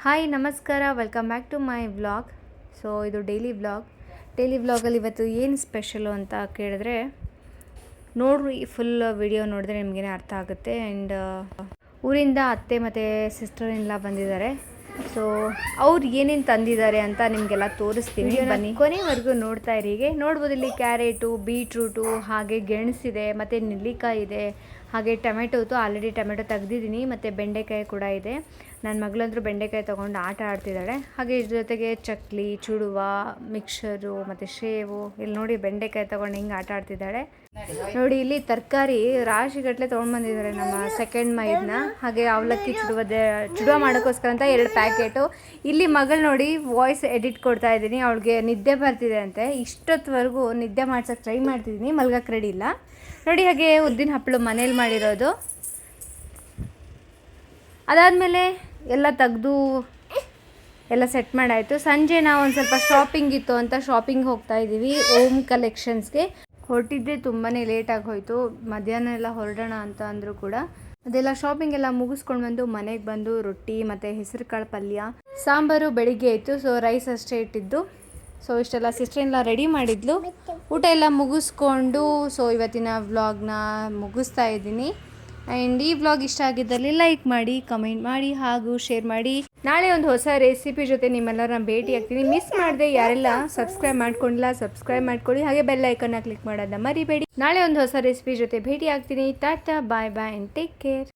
Hi ನಮಸ್ಕಾರ, welcome back to my vlog. So ಇದು daily ವ್ಲಾಗಲ್ಲಿ ಇವತ್ತು ಏನು ಸ್ಪೆಷಲು ಅಂತ ಕೇಳಿದ್ರೆ ನೋಡ್ರಿ, ಫುಲ್ ವಿಡಿಯೋ ನೋಡಿದ್ರೆ ನಿಮಗೇನೆ ಅರ್ಥ ಆಗುತ್ತೆ. ಆ್ಯಂಡ್ ಊರಿಂದ ಅತ್ತೆ ಮತ್ತು ಸಿಸ್ಟರ್ ಎಲ್ಲ ಬಂದಿದ್ದಾರೆ. ಸೊ ಅವ್ರು ಏನೇನು ತಂದಿದ್ದಾರೆ ಅಂತ ನಿಮಗೆಲ್ಲ ತೋರಿಸ್ತೀನಿ, ಬನ್ನಿ ಕೊನೆವರೆಗೂ ನೋಡ್ತಾ ಇರಿ. ಹೀಗೆ ನೋಡ್ಬೋದು, ಇಲ್ಲಿ ಕ್ಯಾರೆಟು, ಬೀಟ್ರೂಟು, ಹಾಗೆ ಗೆಣಸಿದೆ, ಮತ್ತು ನೆಲ್ಲಿಕಾಯಿ ಇದೆ, ಹಾಗೆ ಟೊಮೆಟೊ ಆಲ್ರೆಡಿ ಟೊಮೆಟೊ ತೆಗ್ದಿದ್ದೀನಿ, ಮತ್ತು ಬೆಂಡೆಕಾಯಿ ಕೂಡ ಇದೆ. ನನ್ನ ಮಗಳಂದ್ರೂ ಬೆಂಡೆಕಾಯಿ ತೊಗೊಂಡು ಆಟ ಆಡ್ತಿದ್ದಾಳೆ. ಹಾಗೆ ಇದ್ರ ಜೊತೆಗೆ ಚಕ್ಲಿ, ಚುಡುವ, ಮಿಕ್ಸರು ಮತ್ತು ಶೇವು. ಇಲ್ಲಿ ನೋಡಿ ಬೆಂಡೆಕಾಯಿ ತೊಗೊಂಡು ಹಿಂಗೆ ಆಟ ಆಡ್ತಿದ್ದಾಳೆ. ನೋಡಿ ಇಲ್ಲಿ ತರಕಾರಿ ರಾಶಿಗಟ್ಟಲೆ ತೊಗೊಂಡ್ಬಂದಿದ್ದಾರೆ ನಮ್ಮ ಸೆಕೆಂಡ್ ಮೈದನ್ನ. ಹಾಗೆ ಅವಲಕ್ಕಿ ಚುಡುವ ಮಾಡೋಕ್ಕೋಸ್ಕರ ಅಂತ 2 ಪ್ಯಾಕೆಟು. ಇಲ್ಲಿ ಮಗಳು ನೋಡಿ ವಾಯ್ಸ್ ಎಡಿಟ್ ಕೊಡ್ತಾ ಇದ್ದೀನಿ, ಅವಳಿಗೆ ನಿದ್ದೆ ಬರ್ತಿದೆ ಅಂತೆ. ಇಷ್ಟೊತ್ತವರೆಗೂ ನಿದ್ದೆ ಮಾಡ್ಸೋಕ್ಕೆ ಟ್ರೈ ಮಾಡ್ತಿದ್ದೀನಿ, ಮಲ್ಗಕ್ಕೆ ರೆಡಿ ಇಲ್ಲ ನೋಡಿ. ಹಾಗೆ ಉದ್ದಿನ ಹಪ್ಪಳು ಮನೇಲಿ ಮಾಡಿರೋದು. ಅದಾದಮೇಲೆ ಎಲ್ಲ ತೆಗೆದು ಎಲ್ಲ ಸೆಟ್ ಮಾಡಾಯಿತು. ಸಂಜೆ ನಾವು ಒಂದು ಸ್ವಲ್ಪ ಶಾಪಿಂಗ್ ಇತ್ತು ಅಂತ ಶಾಪಿಂಗ್ ಹೋಗ್ತಾ ಇದ್ದೀವಿ, ಓಮ್ ಕಲೆಕ್ಷನ್ಸ್ಗೆ. ಹೊರಟಿದ್ದೆ ತುಂಬಾ ಲೇಟಾಗಿ ಹೋಯಿತು. ಮಧ್ಯಾಹ್ನ ಎಲ್ಲ ಹೊರಡೋಣ ಅಂತ ಅಂದರೂ ಕೂಡ ಅದೆಲ್ಲ ಶಾಪಿಂಗ್ ಎಲ್ಲ ಮುಗಿಸ್ಕೊಂಡು ಬಂದು ಮನೆಗೆ ಬಂದು ರೊಟ್ಟಿ ಮತ್ತು ಹೆಸರು ಕಾಳು ಪಲ್ಯ, ಸಾಂಬಾರು ಬೆಳಿಗ್ಗೆ ಇತ್ತು. ಸೊ ರೈಸ್ ಅಷ್ಟೇ ಇಟ್ಟಿದ್ದು. ಸೊ ಇಷ್ಟೆಲ್ಲ ಸಿಸ್ಟರೆಲ್ಲ ರೆಡಿ ಮಾಡಿದ್ಲು. ಊಟ ಎಲ್ಲ ಮುಗಿಸ್ಕೊಂಡು ಸೊ ಇವತ್ತಿನ ವ್ಲಾಗ್ನ ಮುಗಿಸ್ತಾ ಇದ್ದೀನಿ. ಆ್ಯಂಡ್ ಈ ವ್ಲಾಗ್ ಇಷ್ಟ ಆಗಿದ್ದಲ್ಲಿ ಲೈಕ್ ಮಾಡಿ, ಕಮೆಂಟ್ ಮಾಡಿ, ಹಾಗೂ ಶೇರ್ ಮಾಡಿ. ನಾಳೆ ಒಂದು ಹೊಸ ರೆಸಿಪಿ ಜೊತೆ ನಿಮ್ಮೆಲ್ಲರನ್ನ ಭೇಟಿ ಆಗ್ತೀನಿ. ಮಿಸ್ ಮಾಡದೆ ಯಾರೆಲ್ಲ ಸಬ್ಸ್ಕ್ರೈಬ್ ಮಾಡ್ಕೊಂಡಿಲ್ಲ ಸಬ್ಸ್ಕ್ರೈಬ್ ಮಾಡ್ಕೊಳ್ಳಿ, ಹಾಗೆ ಬೆಲ್ ಐಕನ್ನ ಕ್ಲಿಕ್ ಮಾಡೋದನ್ನ ಮರಿಬೇಡಿ. ನಾಳೆ ಒಂದು ಹೊಸ ರೆಸಿಪಿ ಜೊತೆ ಭೇಟಿ ಆಗ್ತೀನಿ. ಟಾಟಾ, ಬಾಯ್ ಬಾಯ್ ಆ್ಯಂಡ್ ಟೇಕ್ ಕೇರ್.